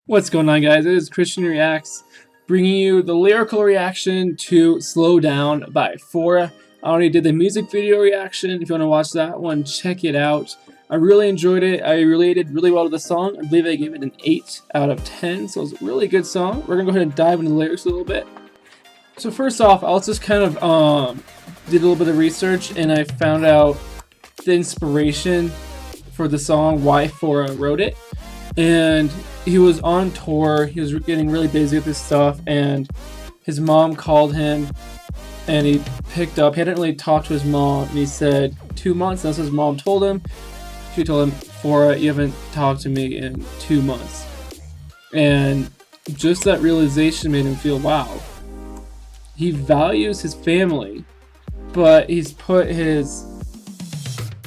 What's going on, guys? It is Christian Reacts, bringing you the lyrical reaction to Slow Down by Phora. I already did the music video reaction. If you want to watch that one, check it out. I really enjoyed it. I related really well to the song. I believe I gave it an 8 out of 10, so it's a really good song. We're going to go ahead and dive into the lyrics a little bit. So first off, I'll just kind of did a little bit of research, and I found out the inspiration for the song, why Phora wrote it. And he was on tour, he was getting really busy with his stuff, and his mom called him and he picked up. He hadn't really talked to his mom, and he said 2 months. That's what his mom told him. She told him, "Phora, you haven't talked to me in 2 months." And just that realization made him feel, wow, he values his family, but he's put his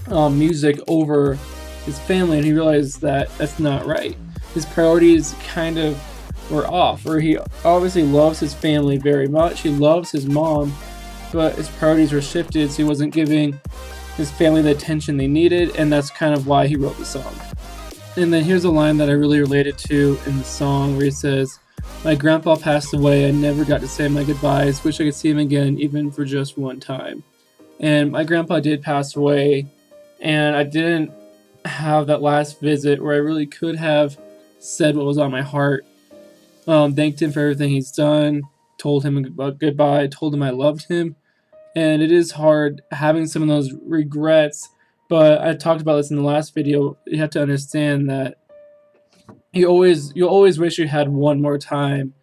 music over his family, and he realized that that's not right. His priorities kind of were off, or he obviously loves his family very much. He loves his mom, but his priorities were shifted, so he wasn't giving his family the attention they needed, and that's kind of why he wrote the song. And then here's a line that I really related to in the song, where he says, "My grandpa passed away. I never got to say my goodbyes. Wish I could see him again, even for just one time." And my grandpa did pass away, and I didn't have that last visit where I really could have said what was on my heart. Thanked him for everything he's done, told him goodbye, told him I loved him. And it is hard having some of those regrets, but I talked about this in the last video. You have to understand that you always wish you had one more time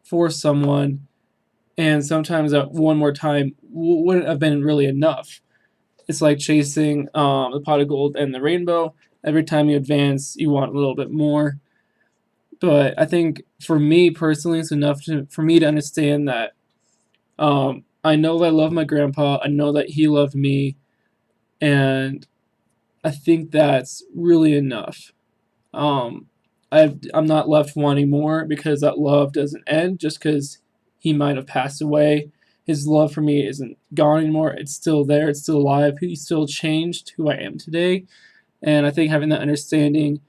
for someone, and sometimes that one more time wouldn't have been really enough. It's like chasing the pot of gold and the rainbow. Every time you advance, you want a little bit more. But I think for me personally, it's enough for me to understand that I know that I love my grandpa. I know that he loved me. And I think that's really enough. I'm not left wanting more, because that love doesn't end just because he might have passed away. His love for me isn't gone anymore. It's still there. It's still alive. He still changed who I am today. And I think having that understanding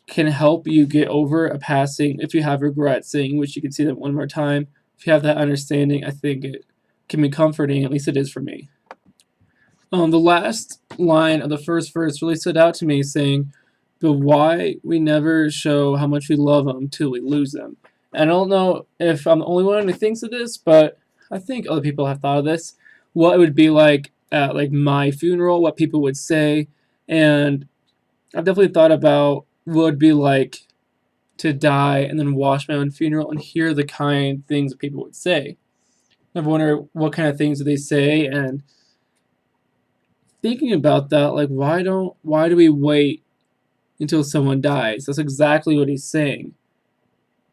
can help you get over a passing. If you have regrets, saying wish you could see them one more time, if you have that understanding, I think it can be comforting. At least it is for me. The last line of the first verse really stood out to me, saying, "But why we never show how much we love them till we lose them." And I don't know if I'm the only one who thinks of this, but I think other people have thought of this. What it would be like at my funeral, what people would say, and I've definitely thought about what it'd be like to die and then watch my own funeral and hear the kind things that people would say. I've wondered what kind of things do they say, and thinking about that, why do we wait until someone dies? That's exactly what he's saying.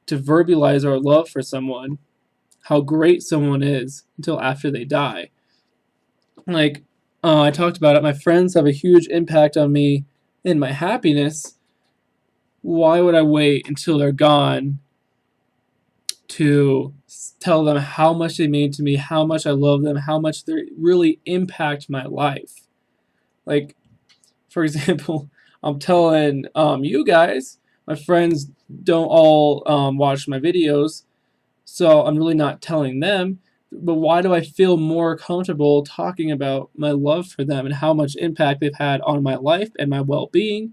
To verbalize our love for someone, how great someone is, until after they die. I talked about it, my friends have a huge impact on me and my happiness. Why would I wait until they're gone to tell them how much they mean to me, how much I love them, how much they really impact my life? For example, I'm telling you guys, my friends don't all watch my videos, so I'm really not telling them. But why do I feel more comfortable talking about my love for them and how much impact they've had on my life and my well-being?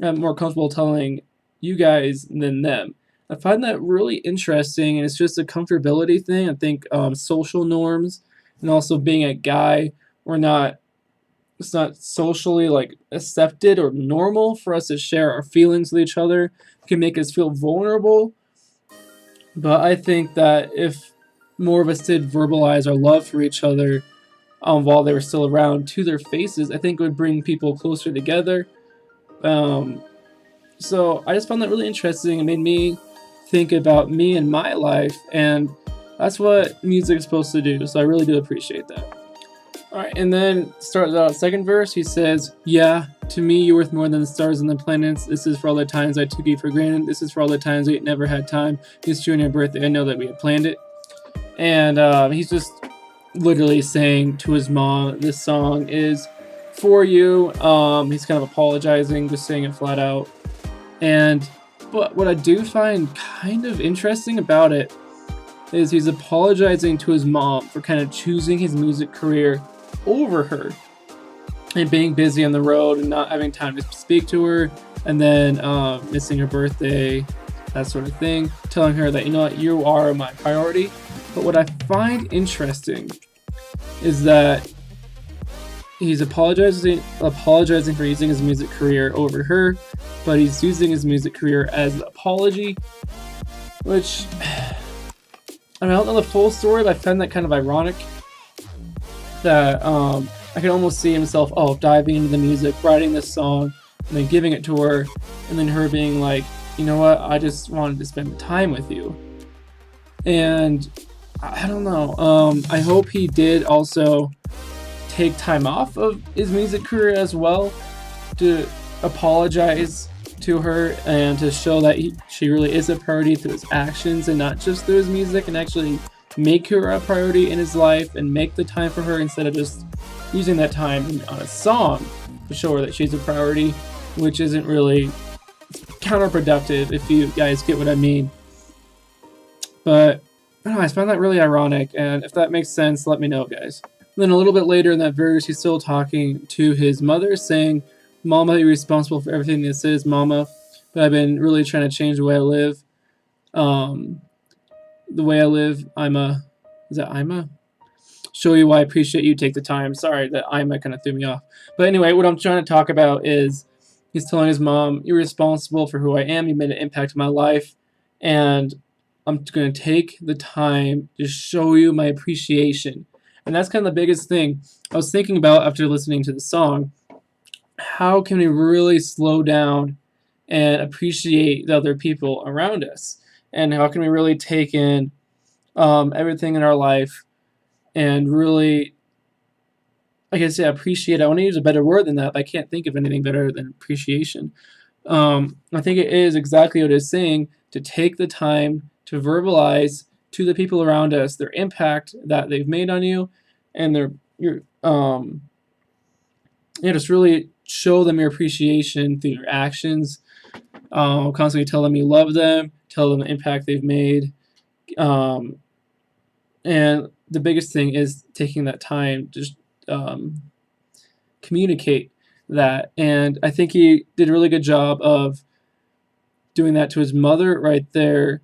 I'm more comfortable telling you guys than them. I find that really interesting, and it's just a comfortability thing. I think social norms, and also being a guy, it's not socially accepted or normal for us to share our feelings with each other. It can make us feel vulnerable. But I think that if more of us did verbalize our love for each other while they were still around to their faces, I think it would bring people closer together. So I just found that really interesting. It made me think about me and my life, and that's what music is supposed to do, so I really do appreciate that. Alright, and then starts out second verse, he says, "Yeah, to me you're worth more than the stars and the planets. This is for all the times I took you for granted. This is for all the times we never had time. It's you and your birthday, I know that we had planned it." And he's just literally saying to his mom, this song is for you. He's kind of apologizing, just saying it flat out. And But what I do find kind of interesting about it is he's apologizing to his mom for kind of choosing his music career over her and being busy on the road and not having time to speak to her, and then missing her birthday, that sort of thing, telling her that, you know what, you are my priority. But what I find interesting is that he's apologizing for using his music career over her, but he's using his music career as an apology, which, I don't know the full story, but I find that kind of ironic that I can almost see himself diving into the music, writing this song, and then giving it to her, and then her being like, you know what, I just wanted to spend time with you. And I don't know, I hope he did also take time off of his music career as well to apologize to her and to show that she really is a priority through his actions and not just through his music, and actually make her a priority in his life and make the time for her instead of just using that time on a song to show her that she's a priority, which isn't really counterproductive, if you guys get what I mean. But I don't know, I find that really ironic, and if that makes sense, let me know, guys. And then a little bit later in that verse, he's still talking to his mother, saying, Mama, you're responsible for everything this is, Mama, but I've been really trying to change the way I live. The way I live, show you why I appreciate you, take the time. Sorry, that Ima kind of threw me off. But anyway, what I'm trying to talk about is he's telling his mom, you're responsible for who I am, you made an impact in my life, and I'm going to take the time to show you my appreciation. And that's kind of the biggest thing I was thinking about after listening to the song. How can we really slow down and appreciate the other people around us? And how can we really take in everything in our life and really, like I said, appreciate. I want to use a better word than that, but I can't think of anything better than appreciation. I think it is exactly what it's saying, to take the time to verbalize to the people around us their impact that they've made on you, and just really show them your appreciation through your actions. Constantly tell them you love them, tell them the impact they've made, and the biggest thing is taking that time to communicate that. And I think he did a really good job of doing that to his mother right there,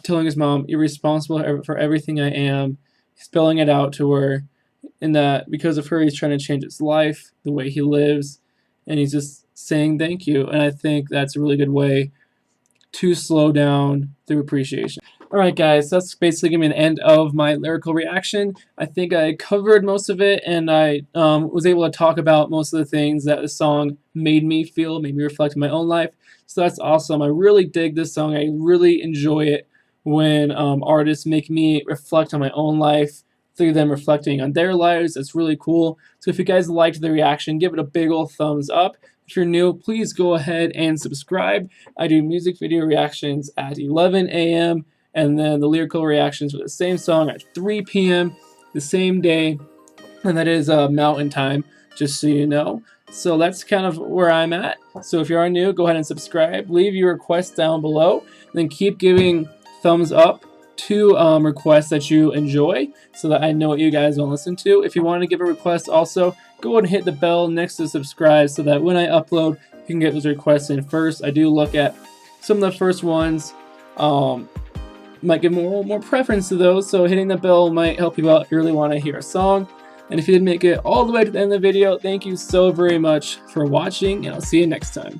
telling his mom, you're responsible for everything I am, spelling it out to her, and that because of her, he's trying to change his life, the way he lives, and he's just saying thank you. And I think that's a really good way to slow down through appreciation. Alright guys, that's basically going to be the end of my lyrical reaction. I think I covered most of it, and I was able to talk about most of the things that the song made me feel, made me reflect on my own life. So that's awesome. I really dig this song. I really enjoy it when artists make me reflect on my own life through them reflecting on their lives. It's really cool. So if you guys liked the reaction, give it a big old thumbs up. If you're new, please go ahead and subscribe. I do music video reactions at 11 a.m. and then the lyrical reactions for the same song at 3 p.m. the same day, and that is Mountain Time, just so you know. So that's kind of where I'm at. So if you are new, go ahead and subscribe. Leave your requests down below, and then keep giving thumbs up to requests that you enjoy, so that I know what you guys want to listen to. If you want to give a request also, go ahead and hit the bell next to subscribe, so that when I upload, you can get those requests in first. I do look at some of the first ones. Might give more preference to those, so hitting the bell might help you out if you really want to hear a song. And if you did make it all the way to the end of the video, thank you so very much for watching, and I'll see you next time.